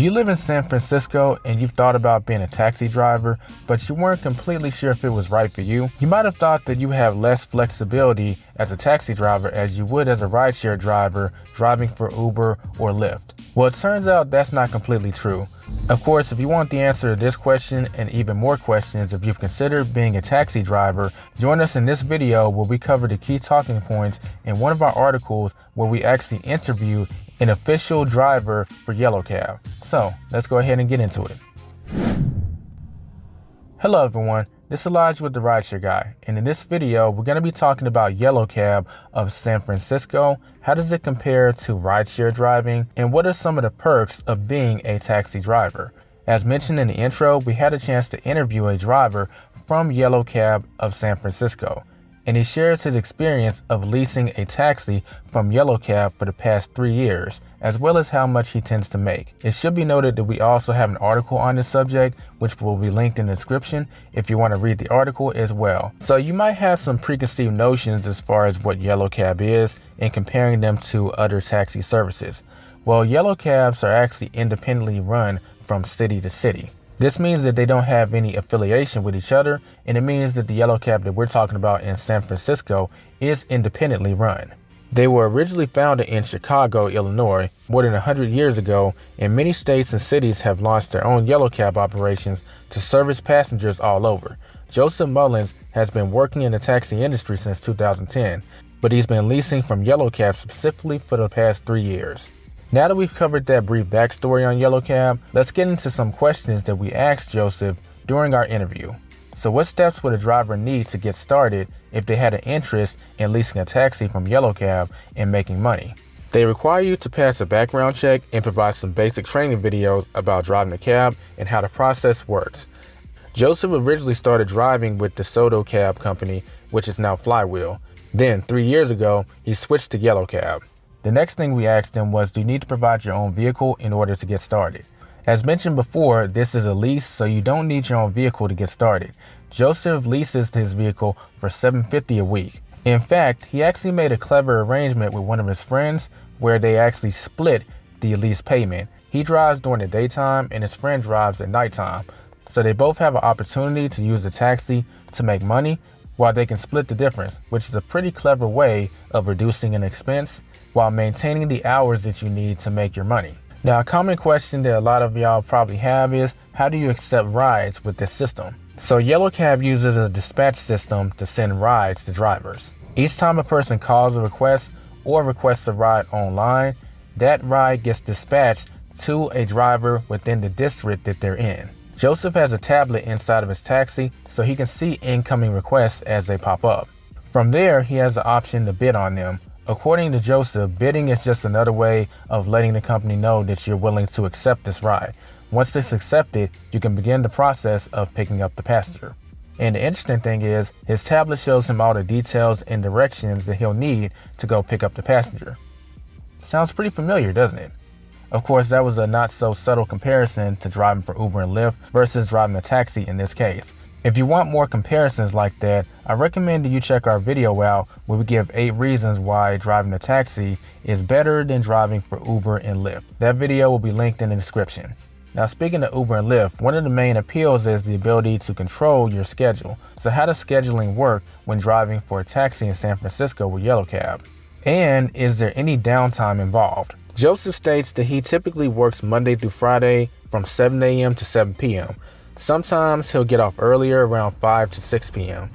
Do you live in San Francisco and you've thought about being a taxi driver, but you weren't completely sure if it was right for you? You might have thought that you have less flexibility as a taxi driver as you would as a rideshare driver driving for Uber or Lyft. Well, it turns out that's not completely true. Of course, if you want the answer to this question and even more questions if you've considered being a taxi driver, join us in this video where we cover the key talking points in one of our articles where we actually interview an official driver for Yellow Cab. So let's go ahead and get into it. Hello everyone, this is Elijah with the RideShare Guy, and in this video we're going to be talking about Yellow Cab of San Francisco. How does it compare to rideshare driving, and what are some of the perks of being a taxi driver? As mentioned in the intro, we had a chance to interview a driver from Yellow Cab of San Francisco, and he shares his experience of leasing a taxi from Yellow Cab for the past 3 years, as well as how much he tends to make. It should be noted that we also have an article on this subject, which will be linked in the description if you want to read the article as well. So you might have some preconceived notions as far as what Yellow Cab is and comparing them to other taxi services. Well, Yellow Cabs are actually independently run from city to city. This means that they don't have any affiliation with each other, and it means that the Yellow Cab that we're talking about in San Francisco is independently run. They were originally founded in Chicago, Illinois, more than 100 years ago, and many states and cities have launched their own Yellow Cab operations to service passengers all over. Joseph Mullins has been working in the taxi industry since 2010, but he's been leasing from Yellow Cab specifically for the past 3 years. Now that we've covered that brief backstory on Yellow Cab, let's get into some questions that we asked Joseph during our interview. So what steps would a driver need to get started if they had an interest in leasing a taxi from Yellow Cab and making money? They require you to pass a background check and provide some basic training videos about driving a cab and how the process works. Joseph originally started driving with the Soto Cab company, which is now Flywheel. Then 3 years ago, he switched to Yellow Cab. The next thing we asked him was, do you need to provide your own vehicle in order to get started? As mentioned before, this is a lease, so you don't need your own vehicle to get started. Joseph leases his vehicle for $750 a week. In fact, he actually made a clever arrangement with one of his friends where they actually split the lease payment. He drives during the daytime and his friend drives at nighttime. So they both have an opportunity to use the taxi to make money while they can split the difference, which is a pretty clever way of reducing an expense while maintaining the hours that you need to make your money. Now, a common question that a lot of y'all probably have is, how do you accept rides with this system? So Yellow Cab uses a dispatch system to send rides to drivers. Each time a person calls a request or requests a ride online, that ride gets dispatched to a driver within the district that they're in. Joseph has a tablet inside of his taxi so he can see incoming requests as they pop up. From there, he has the option to bid on them. According to Joseph, bidding is just another way of letting the company know that you're willing to accept this ride. Once it's accepted, you can begin the process of picking up the passenger. And the interesting thing is, his tablet shows him all the details and directions that he'll need to go pick up the passenger. Sounds pretty familiar, doesn't it? Of course, that was a not so subtle comparison to driving for Uber and Lyft versus driving a taxi in this case. If you want more comparisons like that, I recommend that you check our video out where we give 8 reasons why driving a taxi is better than driving for Uber and Lyft. That video will be linked in the description. Now, speaking of Uber and Lyft, one of the main appeals is the ability to control your schedule. So how does scheduling work when driving for a taxi in San Francisco with Yellow Cab? And is there any downtime involved? Joseph states that he typically works Monday through Friday from 7 a.m. to 7 p.m. Sometimes he'll get off earlier around 5 to 6 p.m.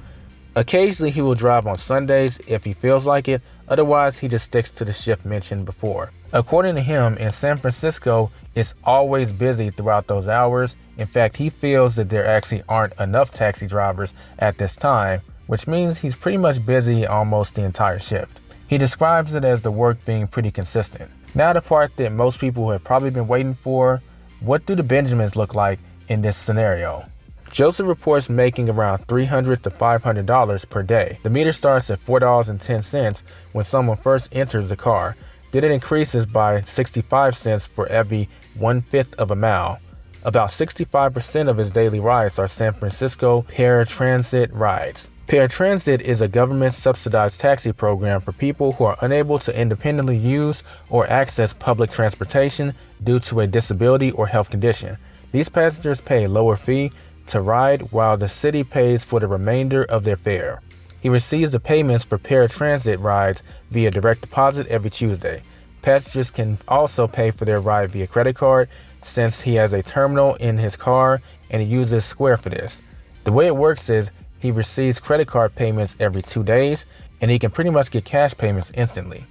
Occasionally he will drive on Sundays if he feels like it, otherwise he just sticks to the shift mentioned before. According to him, in San Francisco, it's always busy throughout those hours. In fact, he feels that there actually aren't enough taxi drivers at this time, which means he's pretty much busy almost the entire shift. He describes it as the work being pretty consistent. Now the part that most people have probably been waiting for, what do the Benjamins look like in this scenario? Joseph reports making around $300 to $500 per day. The meter starts at $4.10 when someone first enters the car. Then it increases by 65 cents for every 1/5 of a mile. About 65% of his daily rides are San Francisco paratransit rides. Paratransit is a government-subsidized taxi program for people who are unable to independently use or access public transportation due to a disability or health condition. These passengers pay a lower fee to ride while the city pays for the remainder of their fare. He receives the payments for paratransit rides via direct deposit every Tuesday. Passengers can also pay for their ride via credit card since he has a terminal in his car and he uses Square for this. The way it works is he receives credit card payments every 2 days and he can pretty much get cash payments instantly.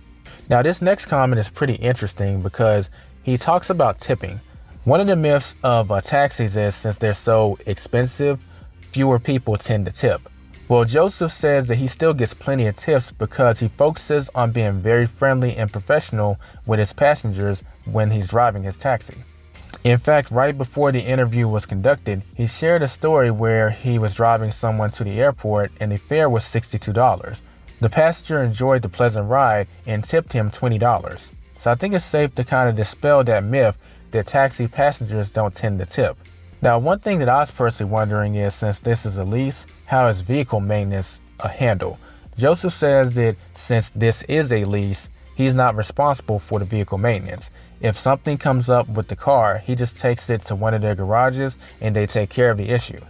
Now this next comment is pretty interesting because he talks about tipping. One of the myths of taxis is since they're so expensive, fewer people tend to tip. Well, Joseph says that he still gets plenty of tips because he focuses on being very friendly and professional with his passengers when he's driving his taxi. In fact, right before the interview was conducted, he shared a story where he was driving someone to the airport and the fare was $62. The passenger enjoyed the pleasant ride and tipped him $20. So I think it's safe to kind of dispel that myth that taxi passengers don't tend to tip. Now, one thing that I was personally wondering is, since this is a lease, how is vehicle maintenance handled? Joseph says that since this is a lease, he's not responsible for the vehicle maintenance. If something comes up with the car, he just takes it to one of their garages and they take care of the issue.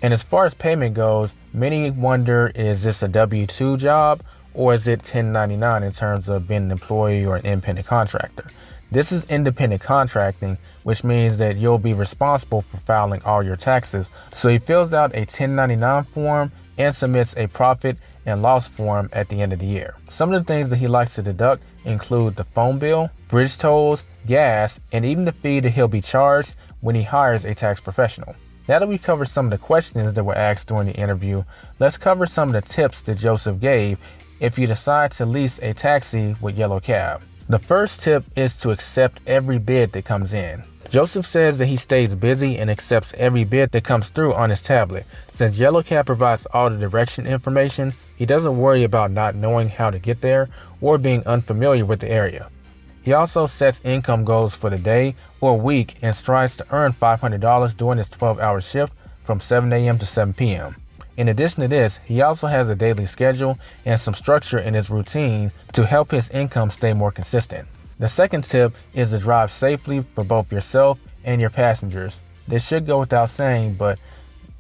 And as far as payment goes, many wonder, is this a W-2 job or is it 1099 in terms of being an employee or an independent contractor? This is independent contracting, which means that you'll be responsible for filing all your taxes. So he fills out a 1099 form and submits a profit and loss form at the end of the year. Some of the things that he likes to deduct include the phone bill, bridge tolls, gas, and even the fee that he'll be charged when he hires a tax professional. Now that we covered some of the questions that were asked during the interview, let's cover some of the tips that Joseph gave if you decide to lease a taxi with Yellow Cab. The first tip is to accept every bid that comes in. Joseph says that he stays busy and accepts every bid that comes through on his tablet. Since Yellow Cab provides all the direction information, he doesn't worry about not knowing how to get there or being unfamiliar with the area. He also sets income goals for the day or week and strives to earn $500 during his 12-hour shift from 7 a.m. to 7 p.m. In addition to this, he also has a daily schedule and some structure in his routine to help his income stay more consistent. The second tip is to drive safely for both yourself and your passengers. This should go without saying, but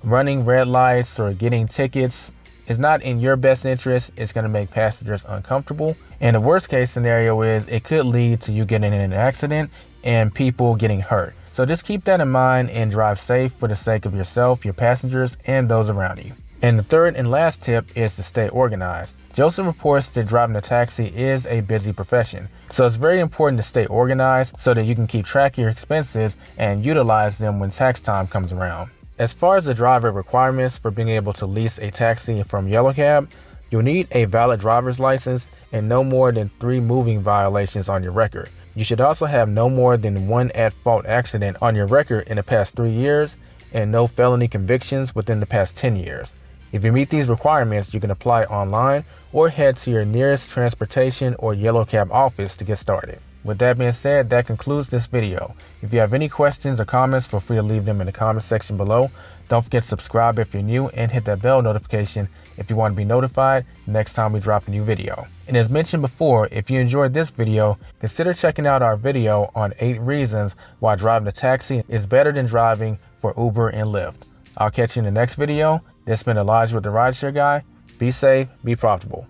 running red lights or getting tickets is not in your best interest. It's going to make passengers uncomfortable. And the worst case scenario is it could lead to you getting in an accident and people getting hurt. So just keep that in mind and drive safe for the sake of yourself, your passengers, and those around you. And the third and last tip is to stay organized. Joseph reports that driving a taxi is a busy profession. So it's very important to stay organized so that you can keep track of your expenses and utilize them when tax time comes around. As far as the driver requirements for being able to lease a taxi from Yellow Cab, you'll need a valid driver's license and no more than 3 moving violations on your record. You should also have no more than 1 at-fault accident on your record in the past 3 years and no felony convictions within the past 10 years. If you meet these requirements, you can apply online or head to your nearest transportation or Yellow Cab office to get started. With that being said, that concludes this video. If you have any questions or comments, feel free to leave them in the comment section below. Don't forget to subscribe if you're new and hit that bell notification if you want to be notified next time we drop a new video. And as mentioned before, if you enjoyed this video, consider checking out our video on 8 reasons why driving a taxi is better than driving for Uber and Lyft. I'll catch you in the next video. This has been Elijah with the RideShare Guy. Be safe, be profitable.